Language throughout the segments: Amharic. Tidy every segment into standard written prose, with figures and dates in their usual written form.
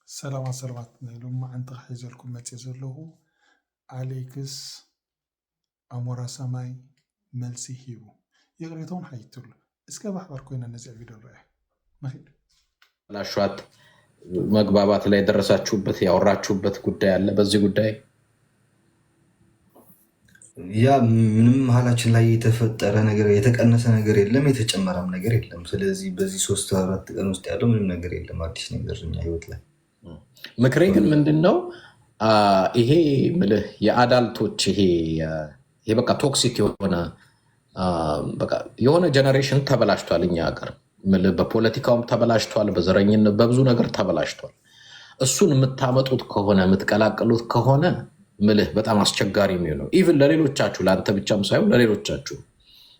ሰላም አሰርባት ናይሎም ማዓንቲ ሒዘልኩም መፅእ ዘለኹ ኣሌክስ ኣሞራ ሰማይ መልሲ ሂቡ የቅሬታውን ሓይትሉ እስከ ባሕባር ኮይና ነዚያ ቪዲዮ ንሪያ ንኺድ ላሿት መግባባት ላይ የደረሳችሁበት ያወራችሁበት ጉዳይ አለ። በዚህ ጉዳይ ያ ምንም መሀላችን ላይ የተፈጠረ ነገር የተቀነሰ ነገር የለም፣ የተጨመረም ነገር የለም። ስለዚህ በዚህ 3-4 ቀን ውስጥ ያለው ምንም ነገር የለም አዲስ ነገር እኛ ህይወት ላይ። ምክሬ ግን ምንድን ነው ይሄ ምልህ የአዳልቶች ይሄ በቃ ቶክሲክ የሆነ ጀነሬሽን ተበላሽቷል። እኛ ሀገር ምልህ በፖለቲካውም ተበላሽቷል፣ በዘረኝነት በብዙ ነገር ተበላሽቷል። እሱን የምታመጡት ከሆነ የምትቀላቅሉት ከሆነ ምልህ በጣም አስቸጋሪ የሚሆነው ኢቭን ለሌሎቻችሁ ለአንተ ብቻም ሳይሆን ለሌሎቻችሁ።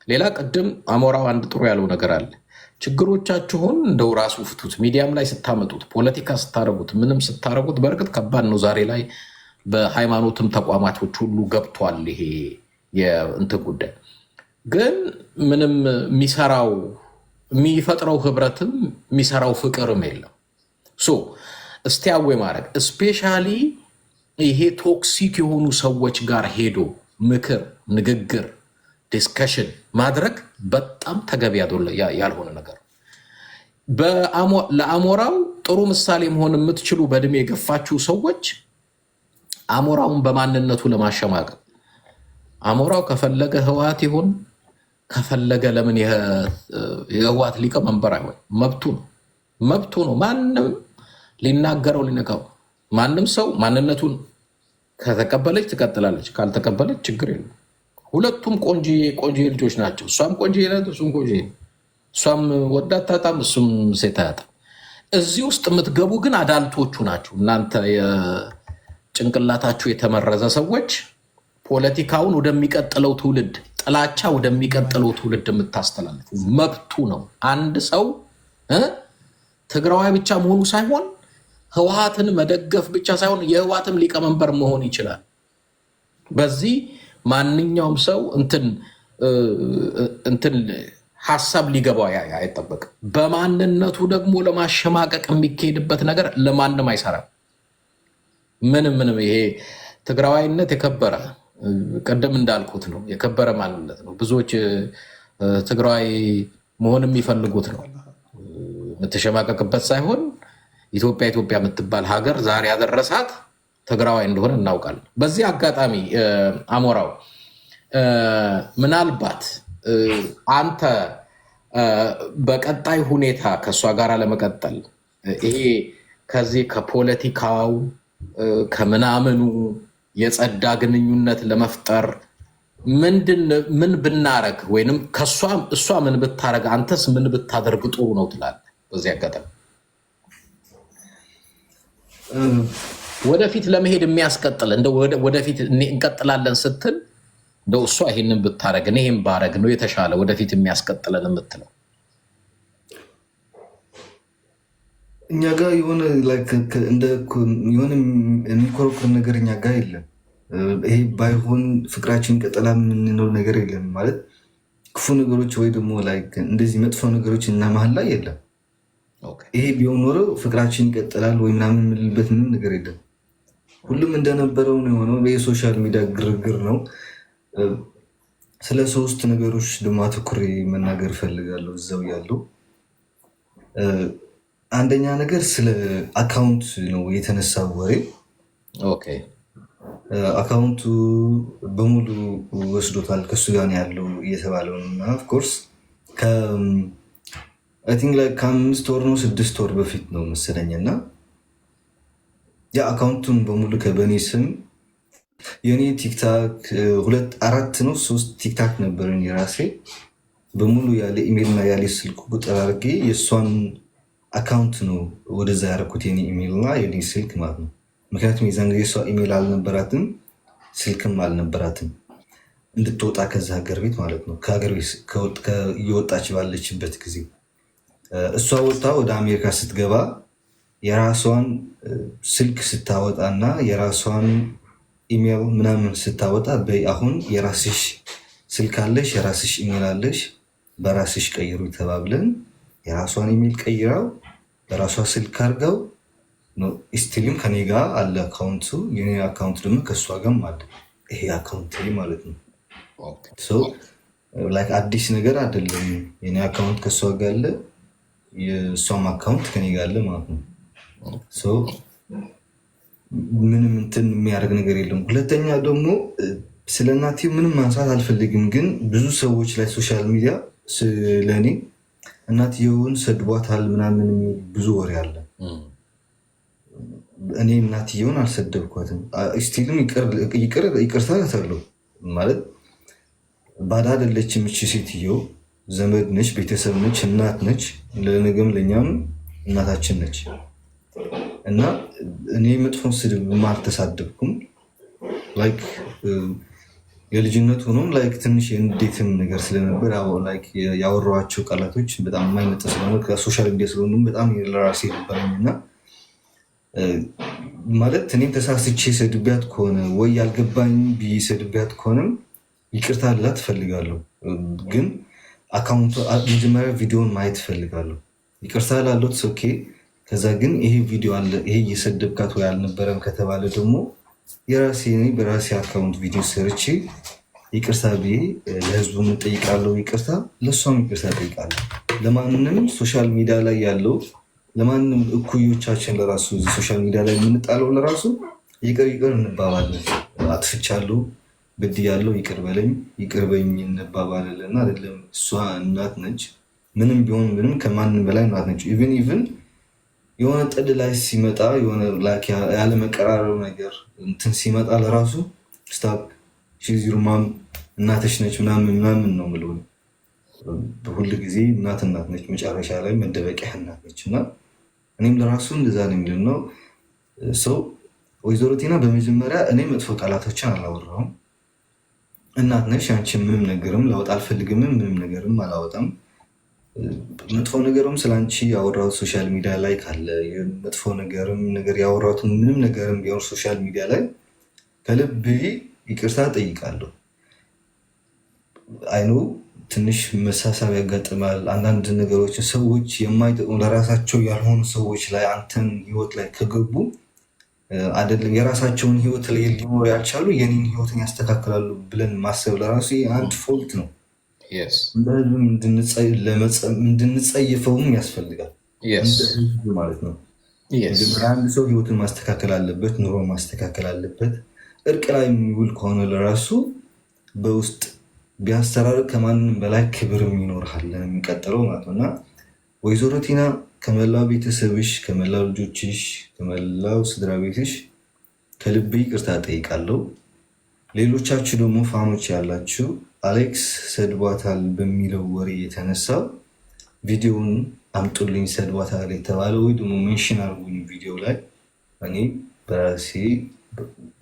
ሌላ ቅድም አሞራው አንድ ጥሩ ያለው ነገር አለ። ችግሮቻችሁን እንደው ራሱ ፍቱት። ሚዲያም ላይ ስታመጡት ፖለቲካ ስታረጉት ምንም ስታረጉት በእርግጥ ከባድ ነው። ዛሬ ላይ በሃይማኖትም ተቋማቶች ሁሉ ገብቷል ይሄ የእንትን ጉዳይ። ግን ምንም የሚፈጥረው ህብረትም የሚሰራው ፍቅርም የለም። እስቲ አዌ ማድረግ ስፔሻሊ ይሄ ቶክሲክ የሆኑ ሰዎች ጋር ሄዶ ምክር፣ ንግግር፣ ዲስከሽን ማድረግ በጣም ተገቢ ያልሆነ ነገር። ለአሞራው ጥሩ ምሳሌ መሆን የምትችሉ በእድሜ የገፋችሁ ሰዎች አሞራውን በማንነቱ ለማሸማቀቅ አሞራው ከፈለገ ህወሓት ይሁን ከፈለገ ለምን የህወሓት ሊቀመንበር አይሆን መብቱ ነው። ማንም ሊናገረው ሊነካው ማንም ሰው ማንነቱን ከተቀበለች ትቀጥላለች፣ ካልተቀበለች ችግር የለም። ሁለቱም ቆንጆ ልጆች ናቸው። እሷም ቆንጆ ናት፣ እሱም ቆንጆ፣ እሷም ወዳት ታጣም፣ እሱም ሴት አያጣም። እዚህ ውስጥ የምትገቡ ግን አዳልቶቹ ናቸው። እናንተ የጭንቅላታችሁ የተመረዘ ሰዎች ፖለቲካውን ወደሚቀጥለው ትውልድ፣ ጥላቻ ወደሚቀጥለው ትውልድ የምታስተላልፉ መብቱ ነው። አንድ ሰው ትግራዋይ ብቻ መሆኑ ሳይሆን ህወሓትን መደገፍ ብቻ ሳይሆን የህወሓትም ሊቀመንበር መሆን ይችላል። በዚህ ማንኛውም ሰው እንትን ሀሳብ ሊገባው አይጠበቅም። በማንነቱ ደግሞ ለማሸማቀቅ የሚካሄድበት ነገር ለማንም አይሰራም። ምንም ይሄ ትግራዋይነት የከበረ ቀደም እንዳልኩት ነው፣ የከበረ ማንነት ነው። ብዙዎች ትግራዋይ መሆን የሚፈልጉት ነው። የምትሸማቀቅበት ሳይሆን ኢትዮጵያ የምትባል ሀገር ዛሬ ያደረሳት ትግራዋይ እንደሆነ እናውቃለን። በዚህ አጋጣሚ አሞራው ምናልባት አንተ በቀጣይ ሁኔታ ከእሷ ጋር ለመቀጠል ይሄ ከዚህ ከፖለቲካው ከምናምኑ የጸዳ ግንኙነት ለመፍጠር ምን ብናረግ ወይንም እሷ ምን ብታረግ አንተስ ምን ብታደርግ ጥሩ ነው ትላለህ? በዚህ አጋጣሚ ወደፊት ለመሄድ የሚያስቀጥል እንደ ወደፊት እንቀጥላለን ስትል እንደው እሷ ይሄንን ብታረግ እኔ ይሄን ባረግ ነው የተሻለ ወደፊት የሚያስቀጥለን የምትለው? እኛ ጋር የሆነ የሚኮረኩር ነገር እኛ ጋር የለም። ይሄ ባይሆን ፍቅራችን ቀጠላ የምንለው ነገር የለም። ማለት ክፉ ነገሮች ወይ ደግሞ እንደዚህ መጥፎ ነገሮች እና መሀል ላይ የለም። ይሄ ቢሆን ኖሮ ፍቅራችን ይቀጥላል ወይ ምናምን የምንልበት ምንም ነገር የለም። ሁሉም እንደነበረው ነው የሆነው። የሶሻል ሚዲያ ግርግር ነው። ስለ 3 ነገሮች ደግሞ አትኩሬ መናገር እፈልጋለሁ እዛው ያለው። አንደኛ ነገር ስለ አካውንት ነው የተነሳው ወሬ። አካውንቱ በሙሉ ወስዶታል፣ ከሱ ጋር ያለው እየተባለው ነው። እና ኦፍኮርስ ከ5 ወር ነው 6 ወር በፊት ነው መሰለኝ። እና የአካውንቱን በሙሉ ከበኔ ስም የኔ ቲክታክ 2-4 ነው 3 ቲክታክ ነበረኝ የራሴ በሙሉ ያለ ኢሜልና ያለ ስልክ ቁጥር አድርጌ የእሷን አካውንት ነው ወደዛ ያደረኩት፣ የኔ ኢሜልና የኔ ስልክ ማለት ነው። ምክንያቱም የዛን ጊዜ እሷ ኢሜል አልነበራትም ስልክም አልነበራትም እንድትወጣ ከዛ ሀገር ቤት ማለት ነው። ከሀገር ቤት እየወጣች ባለችበት ጊዜ እሷ ወጣ ወደ አሜሪካ ስትገባ የራሷን ስልክ ስታወጣ እና የራሷን ኢሜል ምናምን ስታወጣ አሁን የራስሽ ስልክ አለሽ፣ የራስሽ ኢሜል አለሽ፣ በራስሽ ቀይሩ ተባብለን የራሷን ኢሜል ቀይራው በራሷ ስልክ አድርገው ስቲልም ከኔ ጋር አለ አካውንቱ። የኔ አካውንት ደግሞ ከእሷ ጋርም አለ። ይሄ አካውንት ማለት ነው። ላይክ አዲስ ነገር አይደለም። የኔ አካውንት ከእሷ ጋር አለ፣ የእሷም አካውንት ከኔ ጋር አለ ማለት ነው። ምንም እንትን የሚያደርግ ነገር የለም። ሁለተኛ ደግሞ ስለ እናቴ ምንም ማንሳት አልፈልግም፣ ግን ብዙ ሰዎች ላይ ሶሻል ሚዲያ ስለእኔ እናትየውን ሰድቧታል ምናምን ብዙ ወሬ አለ። እኔ እናትየውን አልሰደብኳትም። ስቲልም ይቅርታ እላታለሁ። ማለት ባዳ አይደለችም እቺ ሴትዮ፣ ዘመድ ነች፣ ቤተሰብ ነች፣ እናት ነች። ለነገም ለእኛም እናታችን ነች እና እኔ መጥፎ ስድብ አልተሳደብኩም። ላይክ የልጅነት ሆኖም ላይክ ትንሽ የንዴትም ነገር ስለነበር ያወራኋቸው ቃላቶች በጣም የማይመጣ ስለሆነ ከሶሻል ሚዲያ ስለሆኑ በጣም ለራሴ ነበረኝ እና ማለት እኔም ተሳስቼ ሰድቢያት ከሆነ ወይ ያልገባኝ ብዬ ሰድቢያት ከሆነም ይቅርታ ልላት እፈልጋለሁ። ግን አካውንቱ መጀመሪያ ቪዲዮን ማየት እፈልጋለሁ። ይቅርታ ላለት ኦኬ። ከዛ ግን ይሄ ቪዲዮ አለ ይሄ እየሰደብካት ወይ አልነበረም ከተባለ ደግሞ በራሴ አካውንት ቪዲዮ ሰርቼ ይቅርታ ብዬ ለህዝቡ እጠይቃለሁ። ይቅርታ ለእሷም ይቅርታ እጠይቃለሁ። ለማንም ሶሻል ሚዲያ ላይ ያለው ለማንም እኩዮቻችን ለራሱ ሶሻል ሚዲያ ላይ የምንጣለው ለራሱ ይቅር እንባባለን። አጥፍቻለሁ፣ በድያለሁ፣ ይቅር በለኝ፣ ይቅር በኝ እንባባለን። አይደለም እሷ እናት ነች። ምንም ቢሆን ምንም ከማንም በላይ እናት ነች። ኢቭን የሆነ ጥድ ላይ ሲመጣ የሆነ ያለመቀራረብ ነገር እንትን ሲመጣ ለራሱ ስታፕ ሺዚሩማም እናትሽ ነች ምናምን ነው የምለው። ሁል ጊዜ እናት ነች፣ መጨረሻ ላይ መደበቂያ እናት ነች። እና እኔም ለራሱ እንደዛ ነው የሚል ነው ሰው። ወይዘሮ ቲና በመጀመሪያ እኔ መጥፎ ቃላቶችን አላወራሁም። እናት ነሽ አንቺ ምንም ነገርም ላወጣ አልፈልግም፣ ምንም ነገርም አላወጣም። መጥፎ ነገርም ስለአንቺ ያወራሁት ሶሻል ሚዲያ ላይ ካለ መጥፎ ነገር ያወራሁት ምንም ነገርም ቢሆን ሶሻል ሚዲያ ላይ ከልብ ይቅርታ ጠይቃለሁ። አይኖ ትንሽ መሳሳብ ያጋጥማል። አንዳንድ ነገሮች ሰዎች የማይጠቅሙ ለራሳቸው ያልሆኑ ሰዎች ላይ አንተን ህይወት ላይ ከገቡ አይደለም የራሳቸውን ህይወት ላይ ሊኖሩ ያልቻሉ የኔን ህይወትን ያስተካክላሉ ብለን ማሰብ ለራሱ አንድ ፎልት ነው። እንድንጸይፈውም ያስፈልጋል ማለት ነው። አንድ ሰው ህይወትን ማስተካከል አለበት፣ ኑሮ ማስተካከል አለበት። እርቅ ላይ የሚውል ከሆነ ለራሱ በውስጥ ቢያስተራርቅ ከማንም በላይ ክብርም ይኖርሃል የሚቀጥለው ማለት ነው። እና ወይዘሮ ቲና ከመላው ቤተሰብሽ፣ ከመላው ልጆችሽ፣ ከመላው ስድራ ቤትሽ ከልቤ ይቅርታ ጠይቃለሁ። ሌሎቻችሁ ደግሞ ፋኖች ያላችሁ አሌክስ ሰድቧታል በሚለው ወሬ የተነሳ ቪዲዮውን አምጡልኝ ሰድቧታል የተባለ ወይ ደግሞ ሜንሽን አርጉኝ ቪዲዮ ላይ እኔ በራሴ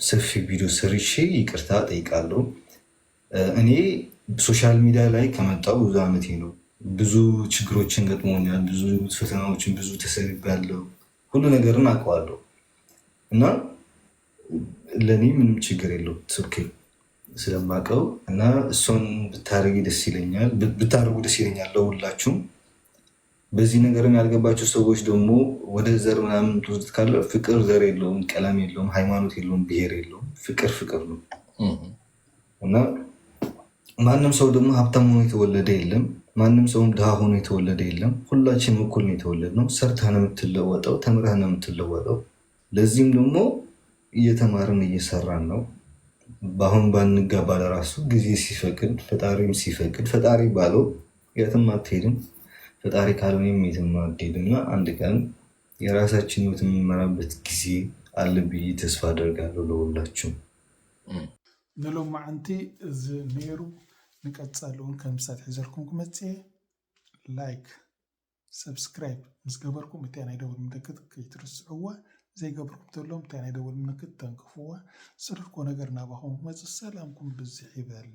ሰፊ ቪዲዮ ሰርቼ ይቅርታ ጠይቃለሁ። እኔ ሶሻል ሚዲያ ላይ ከመጣሁ ብዙ ዓመቴ ነው። ብዙ ችግሮችን ገጥሞኛል፣ ብዙ ፈተናዎችን፣ ብዙ ተሰድቤያለሁ። ሁሉ ነገርን አውቀዋለሁ እና ለእኔ ምንም ችግር የለው ኦኬ ስለማውቀው እና እሷን ብታደርጉ ደስ ይለኛል ለሁላችሁም። በዚህ ነገርም ያልገባቸው ሰዎች ደግሞ ወደ ዘር ምናምን ትውስጥ ካለ ፍቅር ዘር የለውም፣ ቀለም የለውም፣ ሃይማኖት የለውም፣ ብሔር የለውም። ፍቅር ነው እና ማንም ሰው ደግሞ ሀብታም ሆኖ የተወለደ የለም። ማንም ሰውም ድሃ ሆኖ የተወለደ የለም። ሁላችንም እኩል ነው የተወለድነው። ሰርተህ ነው የምትለወጠው፣ ተምረህ ነው የምትለወጠው። ለዚህም ደግሞ እየተማርን እየሰራን ነው። በአሁን ባንጋባ ለራሱ ጊዜ ሲፈቅድ ፈጣሪም ሲፈቅድ ፈጣሪ ባለው የትም አትሄድም፣ ፈጣሪ ካልሆነ የትም አትሄድም እና አንድ ቀን የራሳችን ህይወት የምንመራበት ጊዜ አለ ብዬ ተስፋ አደርጋለሁ ለሁላችሁም። ንሎም ማዓንቲ እዚ ነይሩ ንቀፃለውን ከም ሳት ሒዘልኩም ክመፅእ ላይክ ሰብስክራይብ ምስ ገበርኩም እታ ናይ ደወል ምልክት ከይትርስዕዋ ዘይገብርኩም ተሎም እታ ናይ ደወል ምልክት ተንክፍዋ። ስርሕኮ ነገር ናባኹም ክመፅእ ሰላምኩም ብዝሕ ይበል።